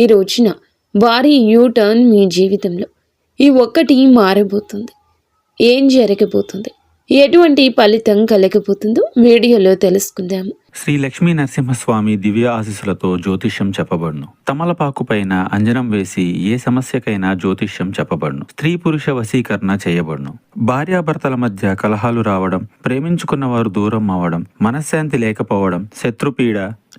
ఈ రోజున భారీ యూటర్న్ మీ జీవితంలో. ఈ ఒక్కటి మారబోతుంది. ఏం జరగబోతుంది, ఎటువంటి ఫలితం కలగబోతుందో వీడియోలో తెలుసుకుందాము. శ్రీ లక్ష్మీ నరసింహస్వామి దివ్య ఆశీస్సులతో జ్యోతిష్యం చెప్పబడును. తమలపాకు పైన అంజనం వేసి ఏ సమస్యకైనా జ్యోతిష్యం చెప్పబడును. స్త్రీ పురుష వశీకరణ చేయబడును. భార్యాభర్తల మధ్య కలహాలు రావడం, ప్రేమించుకున్న వారు దూరం అవ్వడం, మనశ్శాంతి లేకపోవడం, శత్రుపీడ,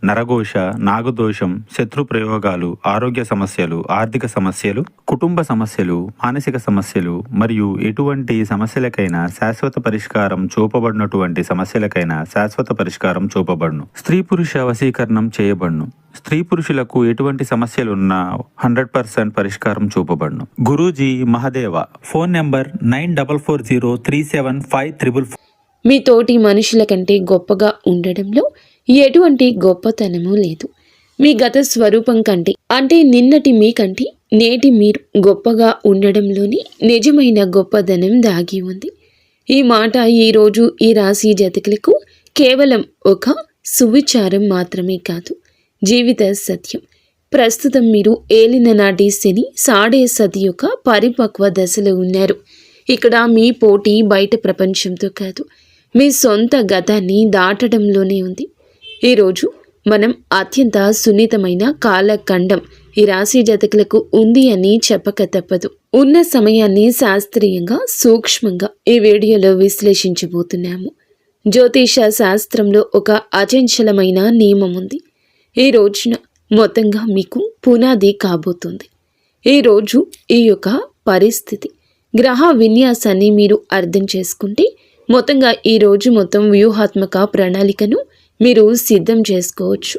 నరఘోష, నాగదోషం, శత్రు ప్రయోగాలు, ఆరోగ్య సమస్యలు, ఆర్థిక సమస్యలు, కుటుంబ సమస్యలు, మానసిక సమస్యలు మరియు ఎటువంటి సమస్యలకైనా శాశ్వత పరిష్కారం చూపబడినటువంటి సమస్యలకైనా శాశ్వత పరిష్కారం చూపబడును. స్త్రీ పురుష వశీకరణం చేయబడును. స్త్రీ పురుషులకు ఎటువంటి సమస్యలున్నా 100% పరిష్కారం చూపబడును. గురూజీ మహదేవ. Phone number 9440375344. మీ తోటి మనుషుల కంటే గొప్పగా ఉండడంలో ఎటువంటి గొప్పతనము లేదు. మీ గత స్వరూపం కంటే, అంటే నిన్నటి మీ కంటే నేటి మీరు గొప్పగా ఉండడంలోని నిజమైన గొప్పదనం దాగి ఉంది. ఈ మాట ఈరోజు ఈ రాశి జాతకులకు కేవలం ఒక సువిచారం మాత్రమే కాదు, జీవిత సత్యం. ప్రస్తుతం మీరు ఏలిన నాటి శని సాడే సతి యొక్క పరిపక్వ దశలో ఉన్నారు. ఇక్కడ మీ పోటీ బయట ప్రపంచంతో కాదు, మీ సొంత గతాన్ని దాటడంలోనే ఉంది. ఈరోజు మనం అత్యంత సున్నితమైన కాలఖండం ఈ రాశి జాతకులకు ఉంది అని చెప్పక తప్పదు. ఉన్న సమయాన్ని శాస్త్రీయంగా సూక్ష్మంగా ఈ వీడియోలో విశ్లేషించబోతున్నాము. జ్యోతిష శాస్త్రంలో ఒక అచంచలమైన నియమం ఉంది. ఈ రోజున మొత్తంగా మీకు పునాది కాబోతుంది. ఈరోజు ఈ యొక్క పరిస్థితి గ్రహ విన్యాసాన్ని మీరు అర్థం చేసుకుంటే మొత్తంగా ఈరోజు మొత్తం వ్యూహాత్మక ప్రణాళికను మీరు సిద్ధం చేసుకోవచ్చు.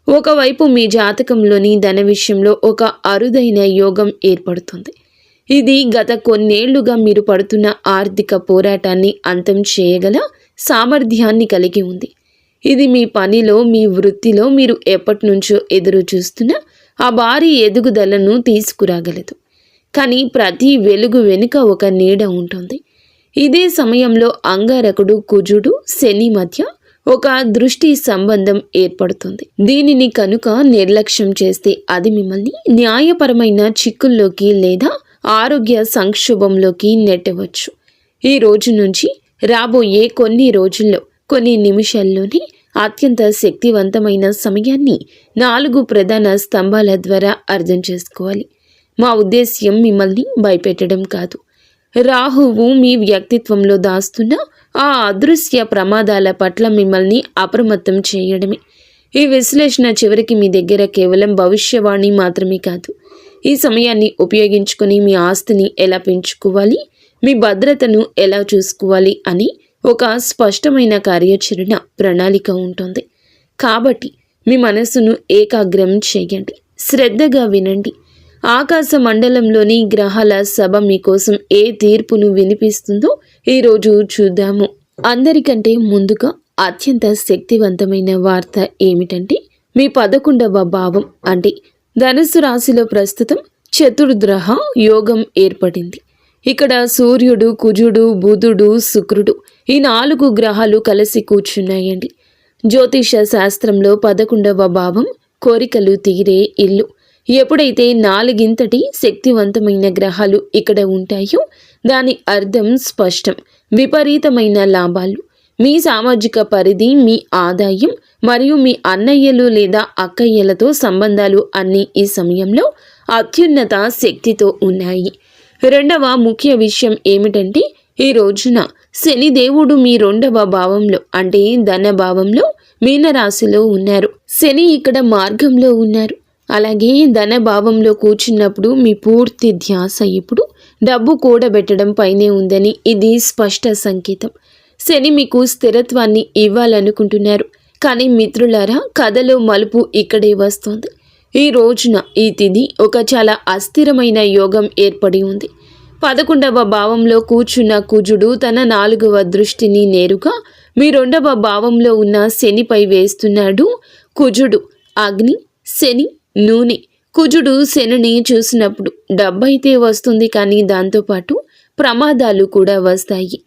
ఒకవైపు మీ జాతకంలోని ధన విషయంలో ఒక అరుదైన యోగం ఏర్పడుతుంది. ఇది గత కొన్నేళ్లుగా మీరు పడుతున్న ఆర్థిక పోరాటాన్ని అంతం చేయగల సామర్థ్యాన్ని కలిగి ఉంది. ఇది మీ పనిలో, మీ వృత్తిలో మీరు ఎప్పటి నుంచో ఎదురు చూస్తున్న ఆ భారీ ఎదుగుదలను తీసుకురాగలదు. కానీ ప్రతి వెలుగు వెనుక ఒక నీడ ఉంటుంది. ఇదే సమయంలో అంగారకుడు, కుజుడు, శని మధ్య ఒక దృష్టి సంబంధం ఏర్పడుతుంది. దీనిని కనుక నిర్లక్ష్యం చేస్తే అది మిమ్మల్ని న్యాయపరమైన చిక్కుల్లోకి లేదా ఆరోగ్య సంక్షోభంలోకి నెట్టవచ్చు. ఈ రోజు నుంచి రాబోయే కొన్ని రోజుల్లో, కొన్ని నిమిషాల్లోనే అత్యంత శక్తివంతమైన సమయాన్ని 4 ప్రధాన స్తంభాల ద్వారా అర్థం చేసుకోవాలి. మా ఉద్దేశ్యం మిమ్మల్ని భయపెట్టడం కాదు. రాహువు మీ వ్యక్తిత్వంలో దాస్తున్న ఆ అదృశ్య ప్రమాదాల పట్ల మిమ్మల్ని అప్రమత్తం చేయడమే. ఈ విశ్లేషణ చివరికి మీ దగ్గర కేవలం భవిష్యవాణి మాత్రమే కాదు, ఈ సమయాన్ని ఉపయోగించుకొని మీ ఆస్తిని ఎలా పెంచుకోవాలి, మీ భద్రతను ఎలా చూసుకోవాలి అని ఒక స్పష్టమైన కార్యాచరణ ప్రణాళిక ఉంటుంది. కాబట్టి మీ మనస్సును ఏకాగ్రం చేయండి, శ్రద్ధగా వినండి. ఆకాశ మండలంలోని గ్రహాల సభ మీకోసం ఏ తీర్పును వినిపిస్తుందో ఈరోజు చూద్దాము. అందరికంటే ముందుగా అత్యంత శక్తివంతమైన వార్త ఏమిటంటే, మీ 11వ భావం అంటే ధనుస్సు రాశిలో ప్రస్తుతం చతుర్గ్రహ యోగం ఏర్పడింది. ఇక్కడ సూర్యుడు, కుజుడు, బుధుడు, శుక్రుడు ఈ 4 గ్రహాలు కలిసి కూర్చున్నాయండి. జ్యోతిష శాస్త్రంలో 11వ భావం కోరికలు తీరే ఇల్లు. ఎప్పుడైతే 4 శక్తివంతమైన గ్రహాలు ఇక్కడ ఉంటాయో దాని అర్థం స్పష్టం. విపరీతమైన లాభాలు, మీ సామాజిక పరిధి, మీ ఆదాయం మరియు మీ అన్నయ్యలు లేదా అక్కయ్యలతో సంబంధాలు అన్నీ ఈ సమయంలో అత్యున్నత శక్తితో ఉన్నాయి. రెండవ ముఖ్య విషయం ఏమిటంటే, ఈ రోజున శనిదేవుడు మీ 2వ భావంలో అంటే ధన భావంలో మీనరాశిలో ఉన్నారు. శని ఇక్కడ మార్గంలో ఉన్నారు. అలాగే ధన భావంలో కూర్చున్నప్పుడు మీ పూర్తి ధ్యాస ఇప్పుడు డబ్బు కూడబెట్టడం పైనే ఉందని ఇది స్పష్ట సంకేతం. శని మీకు స్థిరత్వాన్ని ఇవ్వాలనుకుంటున్నారు. కానీ మిత్రులారా, కథలో మలుపు ఇక్కడే వస్తుంది. ఈ రోజున ఈ తిథి ఒక చాలా అస్థిరమైన యోగం ఏర్పడి ఉంది. 11వ భావంలో కూర్చున్న కుజుడు తన 4వ దృష్టిని నేరుగా మీ 2వ భావంలో ఉన్న శనిపై వేస్తున్నాడు. కుజుడు అగ్ని, శని నూనె. కుజుడు శనిని చూసినప్పుడు డబ్బైతే వస్తుంది, కానీ దాంతోపాటు ప్రమాదాలు కూడా వస్తాయి.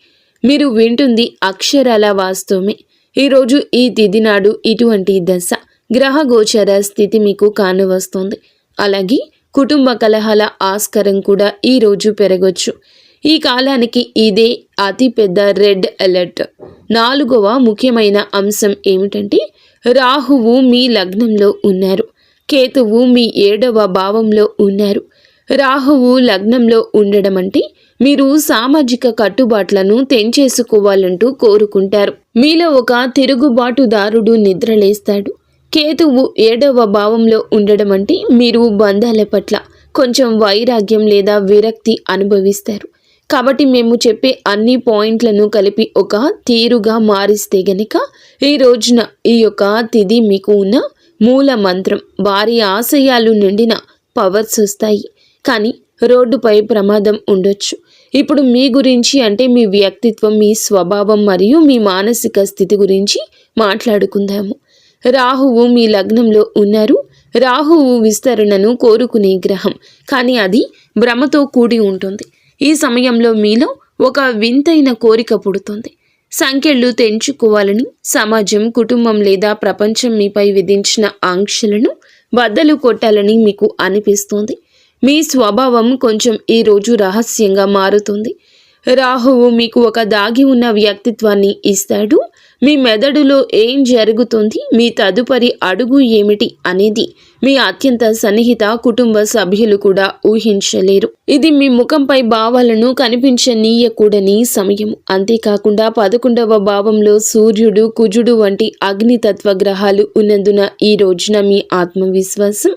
మీరు వింటుంది అక్షరాల వాస్తవమే. ఈరోజు ఈ తిథి నాడు ఇటువంటి దశ గ్రహ గోచర స్థితి మీకు కానవస్తుంది. అలాగే కుటుంబ కలహాల ఆస్కారం కూడా ఈరోజు పెరగొచ్చు. ఈ కాలానికి ఇదే అతిపెద్ద రెడ్ అలర్ట్. 4వ ముఖ్యమైన అంశం ఏమిటంటే రాహువు మీ లగ్నంలో ఉన్నారు, కేతువు మీ 7వ భావంలో ఉన్నారు. రాహువు లగ్నంలో ఉండడం అంటే మీరు సామాజిక కట్టుబాట్లను తెంచేసుకోవాలంటూ కోరుకుంటారు. మీలో ఒక తిరుగుబాటుదారుడు నిద్రలేస్తాడు. కేతువు 7వ భావంలో ఉండడం అంటే మీరు బంధాల పట్ల కొంచెం వైరాగ్యం లేదా విరక్తి అనుభవిస్తారు. కాబట్టి మేము చెప్పే అన్ని పాయింట్లను కలిపి ఒక తీరుగా మారిస్తే గనక ఈ రోజున ఈ యొక్క తిథి మీకు ఉన్న మూల మంత్రం భారీ ఆశయాలు నిండిన పవర్స్ వస్తాయి. కానీ రోడ్డుపై ప్రమాదం ఉండొచ్చు. ఇప్పుడు మీ గురించి అంటే మీ వ్యక్తిత్వం, మీ స్వభావం మరియు మీ మానసిక స్థితి గురించి మాట్లాడుకుందాము. రాహువు మీ లగ్నంలో ఉన్నారు. రాహువు విస్తరణను కోరుకునే గ్రహం, కానీ అది భ్రమతో కూడి ఉంటుంది. ఈ సమయంలో మీలో ఒక వింతైన కోరిక పుడుతుంది. సంఖ్యలు తెంచుకోవాలని, సమాజం, కుటుంబం లేదా ప్రపంచం మీపై విధించిన ఆంక్షలను బద్దలు కొట్టాలని మీకు అనిపిస్తుంది. మీ స్వభావం కొంచెం ఈరోజు రహస్యంగా మారుతుంది. రాహువు మీకు ఒక దాగి ఉన్న వ్యక్తిత్వాన్ని ఇస్తాడు. మీ మెదడులో ఏం జరుగుతుంది, మీ తదుపరి అడుగు ఏమిటి అనేది మీ అత్యంత సన్నిహిత కుటుంబ సభ్యులు కూడా ఊహించలేరు. ఇది మీ ముఖంపై భావాలను కనిపించనీయకూడని సమయం. అంతేకాకుండా 11వ భావంలో సూర్యుడు, కుజుడు వంటి అగ్నితత్వ గ్రహాలు ఉన్నందున ఈ రోజున మీ ఆత్మవిశ్వాసం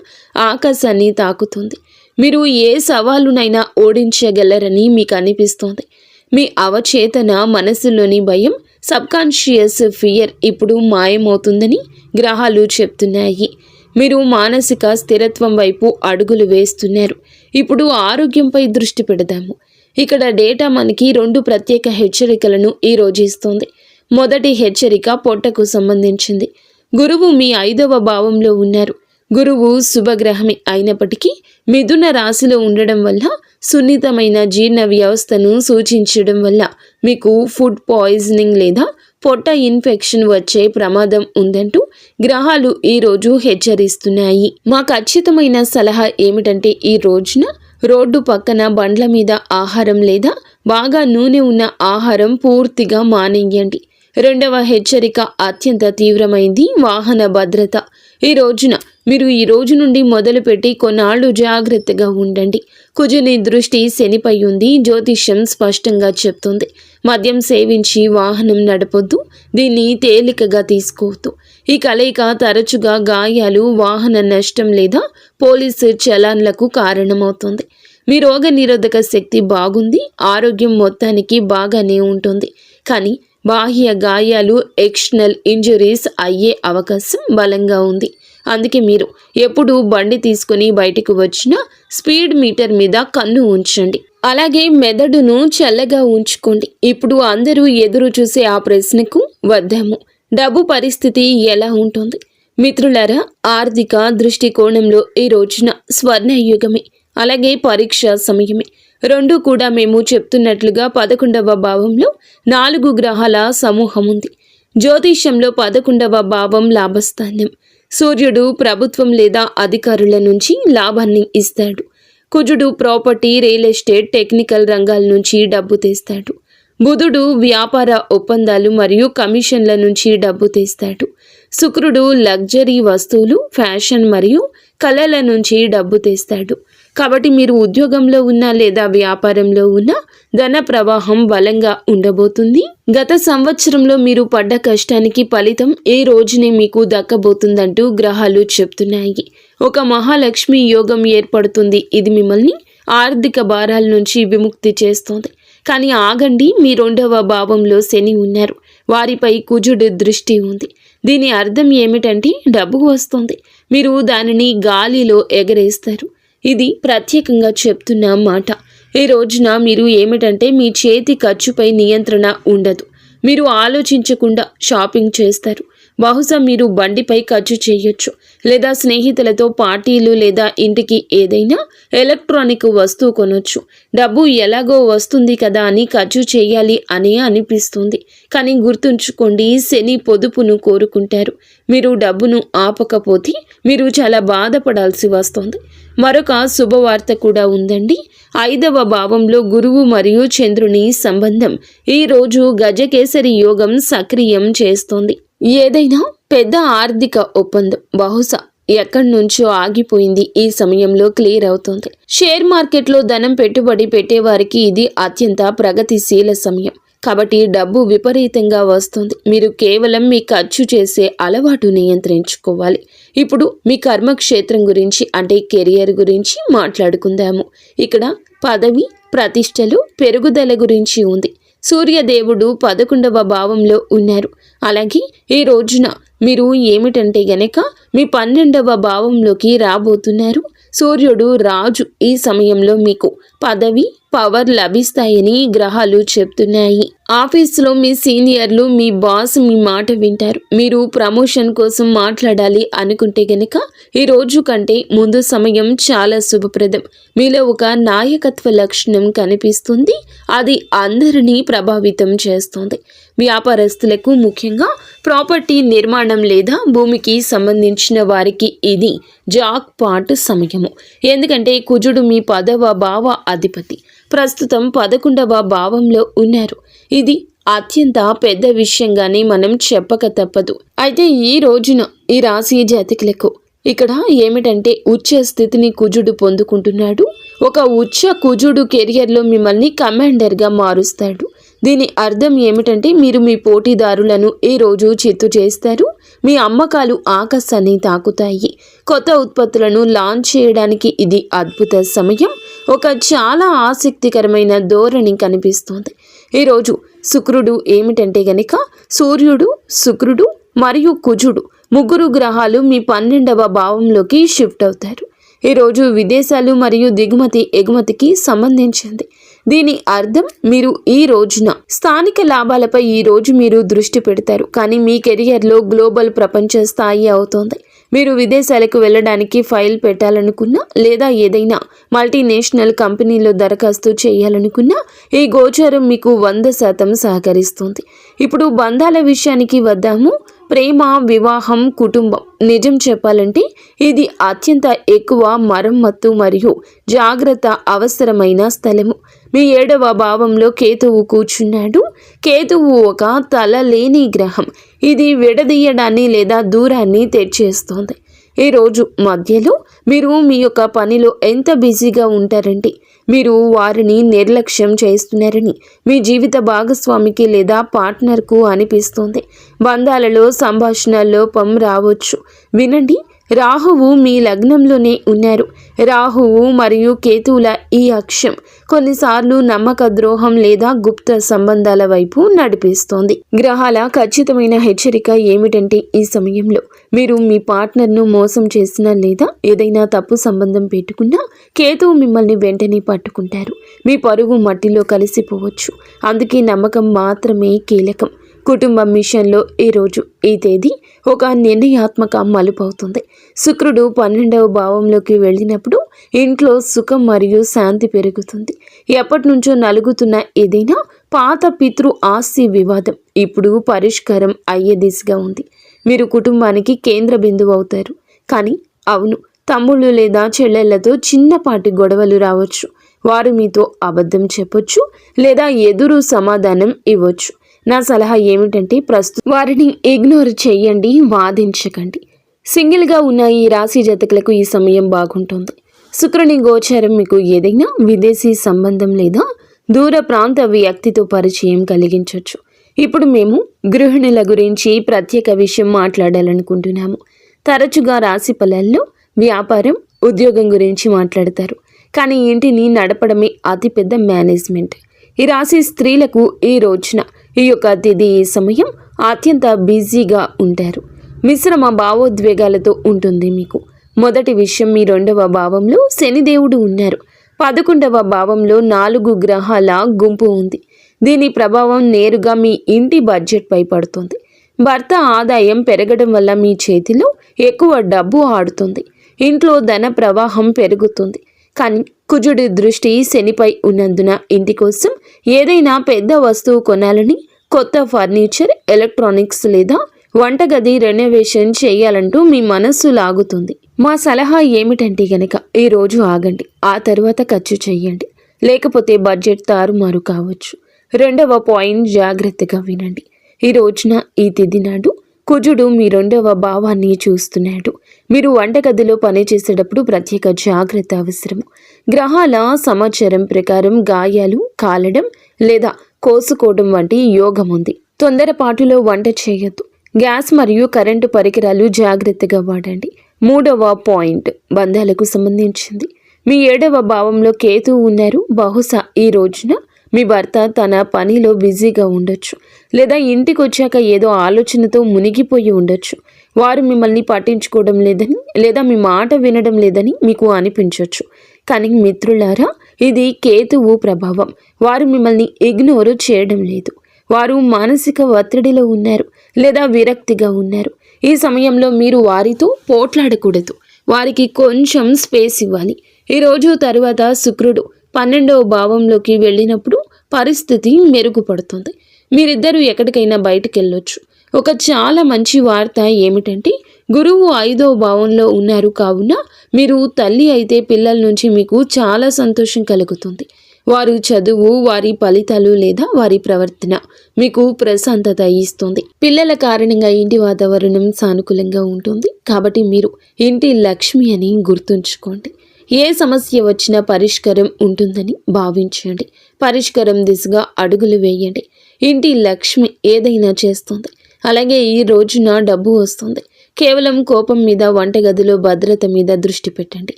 ఆకాశాన్ని తాకుతుంది. మీరు ఏ సవాలునైనా ఓడించగలరని మీకు అనిపిస్తోంది. మీ అవచేతన మనసులోని భయం, సబ్కాన్షియస్ ఫియర్ ఇప్పుడు మాయమవుతుందని గ్రహాలు చెప్తున్నాయి. మీరు మానసిక స్థిరత్వం వైపు అడుగులు వేస్తున్నారు. ఇప్పుడు ఆరోగ్యంపై దృష్టి పెడదాము. ఇక్కడ డేటా మనకి 2 ప్రత్యేక హెచ్చరికలను ఈరోజు ఇస్తోంది. మొదటి హెచ్చరిక పొట్టకు సంబంధించింది. గురువు మీ 5వ భావంలో ఉన్నారు. గురువు శుభగ్రహమే అయినప్పటికీ మిథున రాశిలో ఉండడం వల్ల, సున్నితమైన జీర్ణ వ్యవస్థను సూచించడం వల్ల మీకు ఫుడ్ పాయిజనింగ్ లేదా పొట్ట ఇన్ఫెక్షన్ వచ్చే ప్రమాదం ఉందంటూ గ్రహాలు ఈరోజు హెచ్చరిస్తున్నాయి. మా ఖచ్చితమైన సలహా ఏమిటంటే ఈ రోజున రోడ్డు పక్కన బండ్ల మీద ఆహారం లేదా బాగా నూనె ఉన్న ఆహారం పూర్తిగా మానేయండి. 2వ హెచ్చరిక అత్యంత తీవ్రమైంది, వాహన భద్రత. ఈ రోజున మీరు ఈ రోజు నుండి మొదలుపెట్టి కొన్నాళ్ళు జాగ్రత్తగా ఉండండి. కుజుని దృష్టి శనిపై ఉంది. జ్యోతిష్యం స్పష్టంగా చెప్తుంది, మద్యం సేవించి వాహనం నడపొద్దు, దీన్ని తేలికగా తీసుకోవద్దు. ఈ కలయిక తరచుగా గాయాలు, వాహన నష్టం లేదా పోలీసు చలాన్లకు కారణమవుతుంది. మీ రోగ నిరోధక శక్తి బాగుంది, ఆరోగ్యం మొత్తానికి బాగానే ఉంటుంది. కానీ బాహ్య గాయాలు, ఎక్స్టర్నల్ ఇంజురీస్ అయ్యే అవకాశం బలంగా ఉంది. అందుకే మీరు ఎప్పుడు బండి తీసుకుని బయటకు వచ్చినా స్పీడ్ మీటర్ మీద కన్ను ఉంచండి. అలాగే మెదడును చల్లగా ఉంచుకోండి. ఇప్పుడు అందరూ ఎదురు చూసే ఆ ప్రశ్నకు వద్దాము. డబ్బు పరిస్థితి ఎలా ఉంటుంది? మిత్రులారా, ఆర్థిక దృష్టికోణంలో ఈ రోజున స్వర్ణయుగమే, అలాగే పరీక్ష సమయమే. 2 కూడా మేము చెప్తున్నట్లుగా 11వ భావంలో 4 గ్రహాల సమూహం ఉంది. జ్యోతిష్యంలో 11వ భావం లాభస్థానం. సూర్యుడు ప్రభుత్వం లేదా అధికారుల నుంచి లాభాన్ని ఇస్తాడు. కుజుడు ప్రాపర్టీ, రియల్ ఎస్టేట్, టెక్నికల్ రంగాల నుంచి డబ్బు తెస్తాడు. బుధుడు వ్యాపార ఒప్పందాలు మరియు కమిషన్ల నుంచి డబ్బు తెస్తాడు. శుక్రుడు లగ్జరీ వస్తువులు, ఫ్యాషన్ మరియు కళల నుంచి డబ్బు తెస్తాడు. కాబట్టి మీరు ఉద్యోగంలో ఉన్నా లేదా వ్యాపారంలో ఉన్నా ధన ప్రవాహం బలంగా ఉండబోతుంది. గత సంవత్సరంలో మీరు పడ్డ కష్టానికి ఫలితం ఏ రోజునే మీకు దక్కబోతుందంటూ గ్రహాలు చెప్తున్నాయి. ఒక మహాలక్ష్మి యోగం ఏర్పడుతుంది. ఇది మిమ్మల్ని ఆర్థిక భారాల నుంచి విముక్తి చేస్తుంది. కానీ ఆగండి, మీ 2వ భావంలో శని ఉన్నారు. వారిపై కుజుడు దృష్టి ఉంది. దీని అర్థం ఏమిటంటే డబ్బు వస్తుంది, మీరు దానిని గాలిలో ఎగరేస్తారు. ఇది ప్రత్యేకంగా చెప్తున్న మాట. ఈ రోజున మీరు ఏమిటంటే మీ చేతి ఖర్చుపై నియంత్రణ ఉండదు. మీరు ఆలోచించకుండా షాపింగ్ చేస్తారు. బహుశా మీరు బండిపై ఖర్చు చేయొచ్చు, లేదా స్నేహితులతో పార్టీలు లేదా ఇంటికి ఏదైనా ఎలక్ట్రానిక్ వస్తువు కొనొచ్చు. డబ్బు ఎలాగో వస్తుంది కదా అని ఖర్చు చేయాలి అని అనిపిస్తుంది. కానీ గుర్తుంచుకోండి, శని పొదుపును కోరుకుంటారు. మీరు డబ్బును ఆపకపోతే మీరు చాలా బాధపడాల్సి వస్తుంది. మరొక శుభవార్త కూడా ఉందండి. 5వ భావంలో గురువు మరియు చంద్రుని సంబంధం ఈ రోజు గజకేసరి యోగం సక్రియం చేస్తోంది. ఏదైనా పెద్ద ఆర్థిక ఒప్పందం బహుశా ఎక్కడి నుంచో ఆగిపోయింది ఈ సమయంలో క్లియర్ అవుతుంది. షేర్ మార్కెట్లో ధనం పెట్టుబడి పెట్టేవారికి ఇది అత్యంత ప్రగతిశీల సమయం. కాబట్టి డబ్బు విపరీతంగా వస్తుంది. మీరు కేవలం మీ ఖర్చు చేసే అలవాటు నియంత్రించుకోవాలి. ఇప్పుడు మీ కర్మక్షేత్రం గురించి అంటే కెరియర్ గురించి మాట్లాడుకుందాము. ఇక్కడ పదవి ప్రతిష్టలు పెరుగుదల గురించి ఉంది. సూర్యదేవుడు 11వ భావంలో ఉన్నారు. అలాగే ఈ రోజున మీరు ఏమిటంటే గనక మీ 12వ భావంలోకి రాబోతున్నారు. సూర్యుడు రాజు. ఈ సమయంలో మీకు పదవి పవర్ లభిస్తాయని గ్రహాలు చెప్తున్నాయి. ఆఫీసులో మీ సీనియర్లు మీ బాస్ మీ మాట వింటారు. మీరు ప్రమోషన్ కోసం మాట్లాడాలి అనుకుంటే గనక ఈ రోజు కంటే ముందు సమయం చాలా శుభప్రదం. మీలో ఒక నాయకత్వ లక్షణం కనిపిస్తుంది. అది అందరినీ ప్రభావితం చేస్తుంది. వ్యాపారస్తులకు ముఖ్యంగా ప్రాపర్టీ నిర్మాణం లేదా భూమికి సంబంధించిన వారికి ఇది జాక్ పాట్ సమయము. ఎందుకంటే కుజుడు మీ 10వ భావ అధిపతి ప్రస్తుతం 11వ భావంలో ఉన్నారు. ఇది అత్యంత పెద్ద విషయంగానే మనం చెప్పక తప్పదు. అయితే ఈ రోజున ఈ రాశి జాతకులకు ఇక్కడ ఏమిటంటే ఉచ్చ స్థితిని కుజుడు పొందుకుంటున్నాడు. ఒక ఉచ్చ కుజుడు కెరియర్లో మిమ్మల్ని కమాండర్గా మారుస్తాడు. దీని అర్థం ఏమిటంటే మీరు మీ పోటీదారులను ఈ రోజు చిత్తు చేస్తారు. మీ అమ్మకాలు ఆకాశాన్ని తాకుతాయి. కొత్త ఉత్పత్తులను లాంచ్ చేయడానికి ఇది అద్భుత సమయం. ఒక చాలా ఆసక్తికరమైన ధోరణి కనిపిస్తోంది. ఈరోజు శుక్రుడు ఏమిటంటే గనక సూర్యుడు శుక్రుడు మరియు కుజుడు ముగ్గురు గ్రహాలు మీ 12వ భావంలోకి షిఫ్ట్ అవుతారు. ఈరోజు విదేశాలు మరియు దిగుమతి ఎగుమతికి సంబంధించింది. దీని అర్థం మీరు ఈ రోజున స్థానిక లాభాలపై ఈ రోజు మీరు దృష్టి పెడతారు. కానీ మీ కెరియర్లో గ్లోబల్ ప్రపంచ స్థాయి అవుతోంది. మీరు విదేశాలకు వెళ్ళడానికి ఫైల్ పెట్టాలనుకున్నా లేదా ఏదైనా మల్టీనేషనల్ కంపెనీలో దరఖాస్తు చేయాలనుకున్నా ఈ గోచారం మీకు 100% సహకరిస్తుంది. ఇప్పుడు బంధాల విషయానికి వద్దాము. ప్రేమ, వివాహం, కుటుంబం. నిజం చెప్పాలంటే ఇది అత్యంత ఎక్కువ మరమ్మత్తు మరియు జాగ్రత్త అవసరమైన స్థలము. మీ 7వ భావంలో కేతువు కూర్చున్నాడు. కేతువు ఒక తల లేని గ్రహం. ఇది విడదీయడాన్ని లేదా దూరాన్ని తెచ్చేస్తోంది. ఈరోజు మధ్యలో మీరు మీ యొక్క పనిలో ఎంత బిజీగా ఉంటారంటే మీరు వారిని నిర్లక్ష్యం చేస్తున్నారని మీ జీవిత భాగస్వామికి లేదా పార్ట్నర్కు అనిపిస్తుంది. బంధాలలో సంభాషణ లోపం రావచ్చు. వినండి, రాహువు మీ లగ్నంలోనే ఉన్నారు. రాహువు మరియు కేతువుల ఈ అక్షం కొన్నిసార్లు నమ్మక ద్రోహం లేదా గుప్త సంబంధాల వైపు నడిపిస్తోంది. గ్రహాల ఖచ్చితమైన హెచ్చరిక ఏమిటంటే ఈ సమయంలో మీరు మీ పార్ట్నర్ను మోసం చేసినా లేదా ఏదైనా తప్పు సంబంధం పెట్టుకున్నా కేతువు మిమ్మల్ని వెంటనే పట్టుకుంటారు. మీ పరువు మట్టిలో కలిసిపోవచ్చు. అందుకే నమ్మకం మాత్రమే కీలకం. కుటుంబం విషయంలో ఈరోజు ఈ తేదీ ఒక నిర్ణయాత్మక మలుపు అవుతుంది. శుక్రుడు 12వ భావంలోకి వెళ్ళినప్పుడు ఇంట్లో సుఖం మరియు శాంతి పెరుగుతుంది. ఎప్పటి నుంచో నలుగుతున్న ఏదైనా పాత పితృ ఆస్తి వివాదం ఇప్పుడు పరిష్కారం అయ్యే దిశగా ఉంది. మీరు కుటుంబానికి కేంద్ర బిందువు అవుతారు. కానీ అవును, తమ్ముళ్ళు లేదా చెల్లెళ్లతో చిన్నపాటి గొడవలు రావచ్చు. వారు మీతో అబద్ధం చెప్పొచ్చు లేదా ఎదురు సమాధానం ఇవ్వచ్చు. నా సలహా ఏమిటంటే ప్రస్తుతం వారిని ఇగ్నోర్ చేయండి, వాదించకండి. సింగిల్గా ఉన్న ఈ రాశి జాతకులకు ఈ సమయం బాగుంటుంది. శుక్రుని గోచారం మీకు ఏదైనా విదేశీ సంబంధం లేదా దూర ప్రాంత వ్యక్తితో పరిచయం కలిగించవచ్చు. ఇప్పుడు మేము గృహిణుల గురించి ప్రత్యేక విషయం మాట్లాడాలనుకుంటున్నాము. తరచుగా రాశి ఫలాల్లో వ్యాపారం, ఉద్యోగం గురించి మాట్లాడతారు. కానీ ఇంటిని నడపడమే అతిపెద్ద మేనేజ్మెంట్. ఈ రాశి స్త్రీలకు ఈ రోజున ఈ యొక్క తిథి ఈ సమయం అత్యంత బిజీగా ఉంటారు. మిశ్రమ భావోద్వేగాలతో ఉంటుంది మీకు. మొదటి విషయం, మీ 2వ భావంలో శనిదేవుడు ఉన్నారు. 11వ భావంలో 4 గ్రహాల గుంపు ఉంది. దీని ప్రభావం నేరుగా మీ ఇంటి బడ్జెట్పై పడుతుంది. భర్త ఆదాయం పెరగడం వల్ల మీ చేతిలో ఎక్కువ డబ్బు ఆడుతుంది. ఇంట్లో ధన ప్రవాహం పెరుగుతుంది. కానీ కుజుడి దృష్టి శనిపై ఉన్నందున ఇంటి కోసం ఏదైనా పెద్ద వస్తువు కొనాలని, కొత్త ఫర్నిచర్, ఎలక్ట్రానిక్స్ లేదా వంటగది రెనోవేషన్ చేయాలంటూ మీ మనస్సు లాగుతుంది. మా సలహా ఏమిటంటే గనక ఈరోజు ఆగండి, ఆ తర్వాత ఖర్చు చెయ్యండి, లేకపోతే బడ్జెట్ తారుమారు కావచ్చు. రెండవ పాయింట్ జాగ్రత్తగా వినండి. ఈ రోజున ఈ తిథి నాడు కుజుడు మీ రెండవ భావాన్ని చూస్తున్నాడు. మీరు వంటగదిలో పనిచేసేటప్పుడు ప్రత్యేక జాగ్రత్త అవసరం. గ్రహాల సమాచారం ప్రకారం గాయాలు కాలడం లేదా కోసుకోవడం వంటి యోగం ఉంది. తొందరపాటులో వంట చేయొద్దు. గ్యాస్ మరియు కరెంటు పరికరాలు జాగ్రత్తగా వాడండి. మూడవ పాయింట్ బంధాలకు సంబంధించింది. మీ 7వ భావంలో కేతువు ఉన్నారు. బహుశా ఈ రోజున మీ భర్త తన పనిలో బిజీగా ఉండొచ్చు, లేదా ఇంటికి వచ్చాక ఏదో ఆలోచనతో మునిగిపోయి ఉండొచ్చు. వారు మిమ్మల్ని పట్టించుకోవడం లేదని లేదా మీ మాట వినడం లేదని మీకు అనిపించవచ్చు. కానీ మిత్రులారా, ఇది కేతువు ప్రభావం. వారు మిమ్మల్ని ఇగ్నోర్ చేయడం లేదు. వారు మానసిక ఒత్తిడిలో ఉన్నారు లేదా విరక్తిగా ఉన్నారు. ఈ సమయంలో మీరు వారితో పోట్లాడకూడదు. వారికి కొంచెం స్పేస్ ఇవ్వాలి. ఈరోజు తరువాత శుక్రుడు 12వ భావంలోకి వెళ్ళినప్పుడు పరిస్థితి మెరుగుపడుతుంది. మీరిద్దరూ ఎక్కడికైనా బయటకు వెళ్ళొచ్చు. ఒక చాలా మంచి వార్త ఏమిటంటే గురువు 5వ భావంలో ఉన్నారు. కావున మీరు తల్లి అయితే పిల్లల నుంచి మీకు చాలా సంతోషం కలుగుతుంది. వారు చదువు, వారి ఫలితాలు లేదా వారి ప్రవర్తన మీకు ప్రశాంతత ఇస్తుంది. పిల్లల కారణంగా ఇంటి వాతావరణం సానుకూలంగా ఉంటుంది. కాబట్టి మీరు ఇంటి లక్ష్మి అని గుర్తుంచుకోండి. ఏ సమస్య వచ్చినా పరిష్కారం ఉంటుందని భావించండి. పరిష్కారం దిశగా అడుగులు వేయండి. ఇంటి లక్ష్మి ఏదైనా చేస్తుంది. అలాగే ఈ రోజున డబ్బు వస్తుంది. కేవలం కోపం మీద, వంటగదిలో భద్రత మీద దృష్టి పెట్టండి.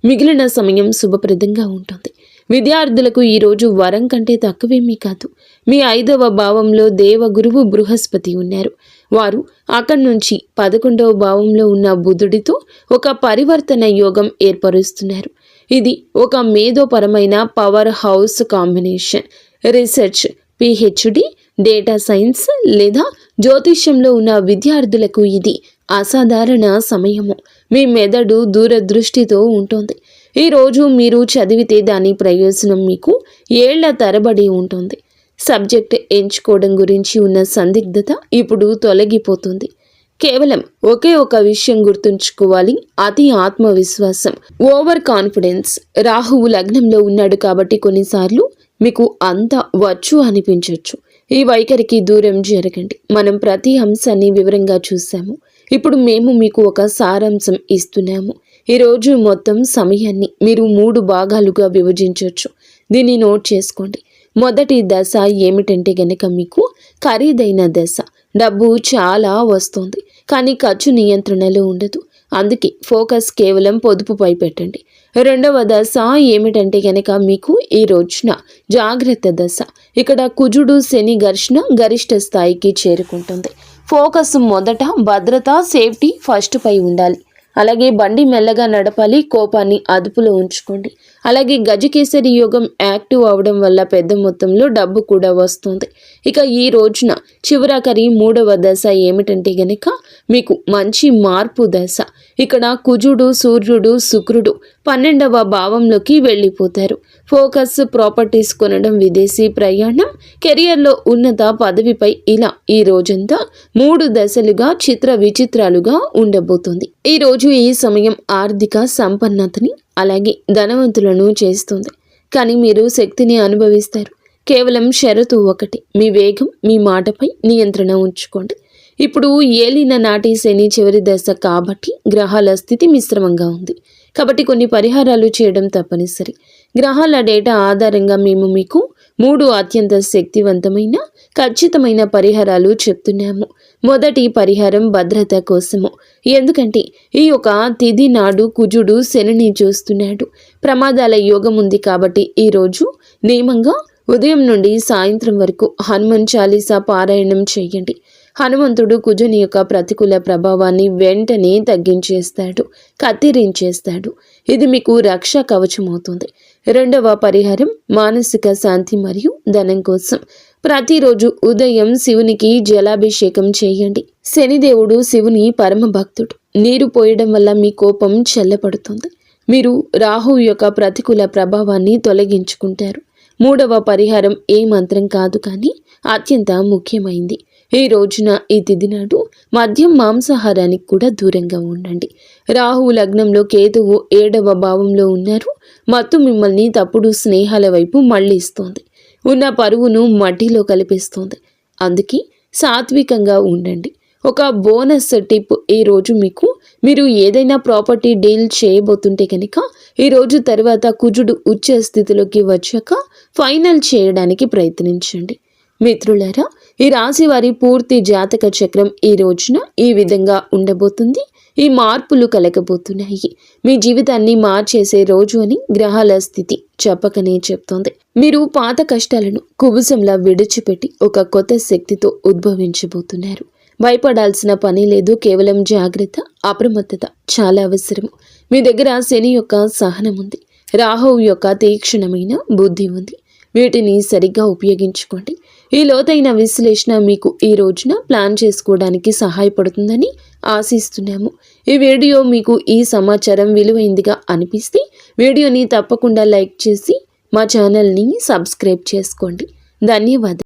మిగిలిన సమయం శుభప్రదంగా ఉంటుంది. విద్యార్థులకు ఈరోజు వరం కంటే తక్కువేమీ కాదు. మీ 5వ భావంలో దేవగురువు బృహస్పతి ఉన్నారు. వారు అక్కడి నుంచి 11వ భావంలో ఉన్న బుధుడితో ఒక పరివర్తన యోగం ఏర్పరుస్తున్నారు. ఇది ఒక మేధోపరమైన power house combination. Research, PhD, data science లేదా జ్యోతిష్యంలో ఉన్న విద్యార్థులకు ఇది అసాధారణ సమయము. మీ మెదడు దూరదృష్టితో ఉంటుంది. ఈరోజు మీరు చదివితే దాని ప్రయోజనం మీకు ఏళ్ల తరబడి ఉంటుంది. సబ్జెక్ట్ ఎంచుకోవడం గురించి ఉన్న సందిగ్ధత ఇప్పుడు తొలగిపోతుంది. కేవలం ఒకే ఒక విషయం గుర్తుంచుకోవాలి, అతి ఆత్మవిశ్వాసం, ఓవర్ కాన్ఫిడెన్స్. రాహువు లగ్నంలో ఉన్నాడు కాబట్టి కొన్నిసార్లు మీకు అంత వచ్చు అనిపించవచ్చు. ఈ వైఖరికి దూరం జరగండి. మనం ప్రతి అంశాన్ని వివరంగా చూసాము. ఇప్పుడు మేము మీకు ఒక సారాంశం ఇస్తున్నాము. ఈరోజు మొత్తం సమయాన్ని మీరు 3 భాగాలుగా విభజించవచ్చు. దీన్ని నోట్ చేసుకోండి. మొదటి దశ ఏమిటంటే గనక మీకు ఖరీదైన దశ. డబ్బు చాలా వస్తుంది, కానీ ఖర్చు నియంత్రణలో ఉండదు. అందుకే ఫోకస్ కేవలం పొదుపుపై పెట్టండి. రెండవ దశ ఏమిటంటే గనక మీకు ఈ రోజున జాగ్రత్త దశ. ఇక్కడ కుజుడు శని ఘర్షణ గరిష్ట స్థాయికి చేరుకుంటుంది. ఫోకస్ మొదట భద్రత, సేఫ్టీ ఫస్ట్ పై ఉండాలి. అలాగే బండి మెల్లగా నడపాలి. కోపాన్ని అదుపులో ఉంచుకోండి. అలాగే గజకేసరి యోగం యాక్టివ్ అవడం వల్ల పెద్ద మొత్తంలో డబ్బు కూడా వస్తుంది. ఇక ఈ రోజున చివరాఖరి 3వ దశ ఏమిటంటే గనక మీకు మంచి మార్పు దశ. ఇక్కడ కుజుడు, సూర్యుడు, శుక్రుడు 12వ భావంలోకి వెళ్ళిపోతారు. ఫోకస్, ప్రాపర్టీస్ కొనడం, విదేశీ ప్రయాణం, కెరియర్లో ఉన్నత పదవిపై ఇలా ఈ రోజంతా 3 దశలుగా చిత్ర విచిత్రాలుగా ఉండబోతుంది. ఈ రోజు ఈ సమయం ఆర్థిక సంపన్నతని అలాగే ధనవంతులను చేస్తుంది. కానీ మీరు శక్తిని అనుభవిస్తారు. కేవలం షరతు ఒకటి, మీ వేగం, మీ మాటపై నియంత్రణ ఉంచుకోండి. ఇప్పుడు ఏలిన నాటి శని చివరి దశ కాబట్టి గ్రహాల స్థితి మిశ్రమంగా ఉంది. కాబట్టి కొన్ని పరిహారాలు చేయడం తప్పనిసరి. గ్రహాల డేటా ఆధారంగా మేము మీకు 3 అత్యంత శక్తివంతమైన ఖచ్చితమైన పరిహారాలు చెప్తున్నాము. మొదటి పరిహారం భద్రత కోసము. ఎందుకంటే ఈ యొక్క తిథి నాడు కుజుడు శనిని చూస్తున్నాడు. ప్రమాదాల యోగం ఉంది కాబట్టి ఈరోజు నియమంగా ఉదయం నుండి సాయంత్రం వరకు హనుమాన్ చాలీసా పారాయణం చేయండి. హనుమంతుడు కుజుని యొక్క ప్రతికూల ప్రభావాన్ని వెంటనే తగ్గించేస్తాడు, కత్తిరించేస్తాడు. ఇది మీకు రక్ష కవచం అవుతుంది. రెండవ పరిహారం మానసిక శాంతి మరియు ధనం కోసం. ప్రతిరోజు ఉదయం శివునికి జలాభిషేకం చేయండి. శనిదేవుడు శివుని పరమ భక్తుడు. నీరు పోయడం వల్ల మీ కోపం చల్లబడుతుంది. మీరు రాహు యొక్క ప్రతికూల ప్రభావాన్ని తొలగించుకుంటారు. 3వ పరిహారం ఏ మంత్రం కాదు కానీ అత్యంత ముఖ్యమైంది. ఈ రోజున ఈ తిథి నాడు మద్యం మాంసాహారానికి కూడా దూరంగా ఉండండి. రాహువు లగ్నంలో కేతువు 7వ భావంలో ఉన్నారు. మత్తు మిమ్మల్ని తప్పుడు స్నేహాల వైపు మళ్లిస్తోంది. ఉన్న పరువును మట్టిలో కలిపిస్తోంది. అందుకే సాత్వికంగా ఉండండి. ఒక బోనస్ టిప్, ఈ రోజు మీరు ఏదైనా ప్రాపర్టీ డీల్ చేయబోతుంటే కనుక ఈ రోజు తర్వాత కుజుడు ఉచ్చ స్థితిలోకి వచ్చాక ఫైనల్ చేయడానికి ప్రయత్నించండి. మిత్రులారా, ఈ రాశి వారి పూర్తి జాతక చక్రం ఈ రోజున ఈ విధంగా ఉండబోతుంది. ఈ మార్పులు కలగబోతున్నాయి. మీ జీవితాన్ని మార్చేసే రోజు అని గ్రహాల స్థితి చెప్పకనే చెప్తోంది. మీరు పాత కష్టాలను కుబుసంలా విడిచిపెట్టి ఒక కొత్త శక్తితో ఉద్భవించబోతున్నారు. భయపడాల్సిన పని లేదు. కేవలం జాగ్రత్త, అప్రమత్తత చాలా అవసరము. మీ దగ్గర శని యొక్క సహనం ఉంది. రాహువు యొక్క తీక్షణమైన బుద్ధి ఉంది. వీటిని సరిగ్గా ఉపయోగించుకోండి. ఈ లోతైన విశ్లేషణ మీకు ఈ రోజున ప్లాన్ చేసుకోవడానికి సహాయపడుతుందని ఆశిస్తున్నాము. ఈ వీడియో మీకు ఈ సమాచారం విలువైందిగా అనిపిస్తే వీడియోని తప్పకుండా లైక్ చేసి మా ఛానల్ని సబ్స్క్రైబ్ చేసుకోండి. ధన్యవాదాలు.